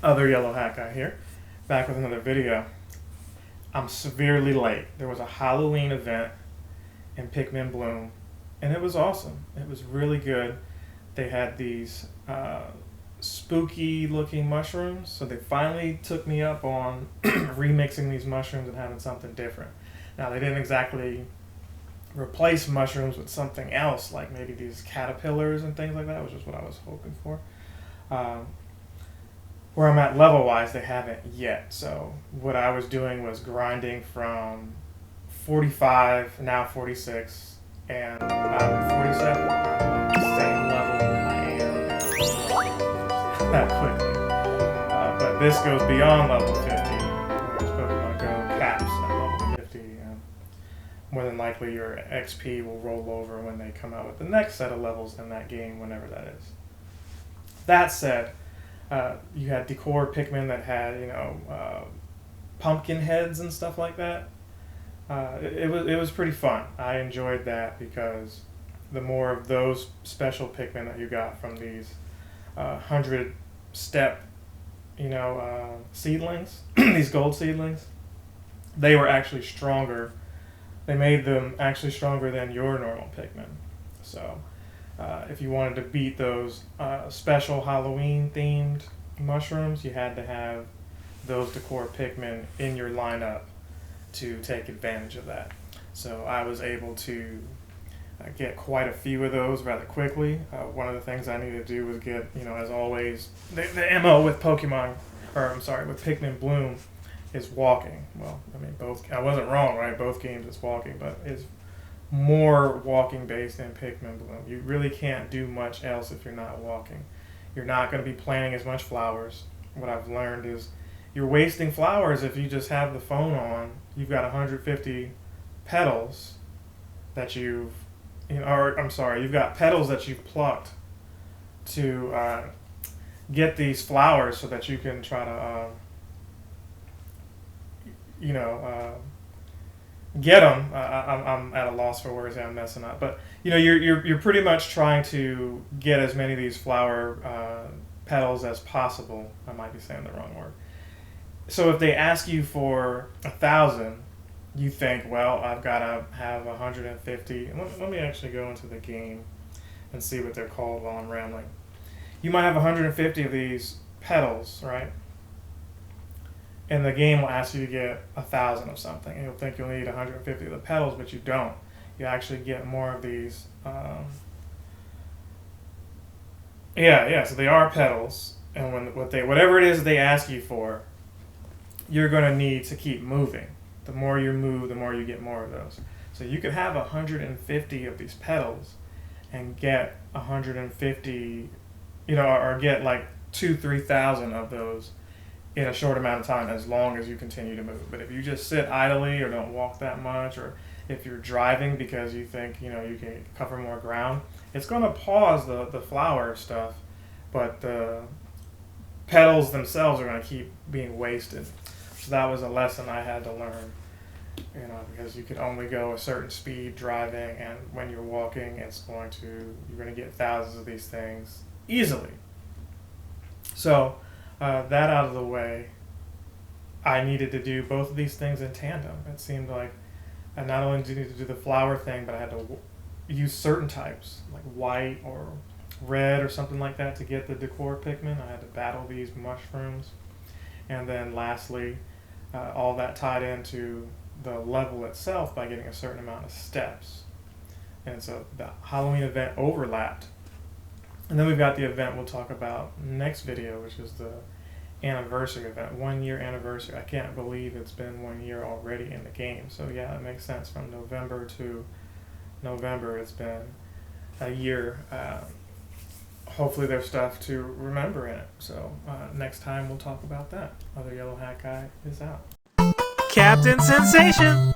Other yellow hat guy here, back with another video. I'm severely late. There was a Halloween event in Pikmin Bloom, and it was awesome. It was really good. They had these spooky looking mushrooms, so they finally took me up on remixing these mushrooms and having something different. Now, they didn't exactly replace mushrooms with something else, like maybe these caterpillars and things like that, which is what I was hoping for. Um, where I'm at level wise, they haven't yet. So what I was doing was grinding from 45, now 46, and I'm 47. I'm the same level I am that quickly. But this goes beyond level 50, whereas Pokemon Go caps at level 50. And more than likely, your XP will roll over when they come out with the next set of levels in that game, whenever that is. That said, you had decor Pikmin that had, pumpkin heads and stuff like that. It was pretty fun. I enjoyed that because the more of those special Pikmin that you got from these 100-step, seedlings, these gold seedlings, they were actually stronger. They made them actually stronger than your normal Pikmin. So if you wanted to beat those special Halloween-themed mushrooms, you had to have those decor Pikmin in your lineup to take advantage of that. So I was able to get quite a few of those rather quickly. One of the things I needed to do was get, as always, the MO with with Pikmin Bloom is walking. Well, I wasn't wrong, right? Both games it's walking, but it's more walking based than Pikmin Bloom. You really can't do much else if you're not walking. You're not going to be planting as much flowers. What I've learned is you're wasting flowers if you just have the phone on. You've got 150 petals that you've got petals that you've plucked to get these flowers so that you can try to get them. I'm at a loss for words. I'm messing up, but you're pretty much trying to get as many of these flower petals as possible. I might be saying the wrong word. So if they ask you for 1,000, you think, well, I've got to have 150. Let me actually go into the game and see what they're called while I'm rambling. You might have 150 of these petals, right? And the game will ask you to get 1,000 of something, and you'll think you'll need 150 of the petals, but you don't. You actually get more of these. So they are petals, and whatever it is they ask you for, you're going to need to keep moving. The more you move, the more you get more of those. So you could have 150 of these petals and get 150, or get like 2,000-3,000 of those in a short amount of time, as long as you continue to move. But if you just sit idly or don't walk that much, or if you're driving because you think you can cover more ground, it's going to pause the flower stuff, but the petals themselves are going to keep being wasted. So that was a lesson I had to learn, because you could only go a certain speed driving, and when you're walking, you're going to get thousands of these things easily. So that out of the way, I needed to do both of these things in tandem. It seemed like I not only needed to do the flower thing, but I had to use certain types, like white or red or something like that, to get the decor Pikmin. I had to battle these mushrooms. And then lastly, all that tied into the level itself by getting a certain amount of steps. And so the Halloween event overlapped. And then we've got the event we'll talk about next video, which is the anniversary event, 1 year anniversary. I can't believe it's been 1 year already in the game. So yeah, it makes sense. From November to November, it's been a year. Hopefully there's stuff to remember in it. So next time we'll talk about that. Other Yellow Hat Guy is out. Captain Sensation!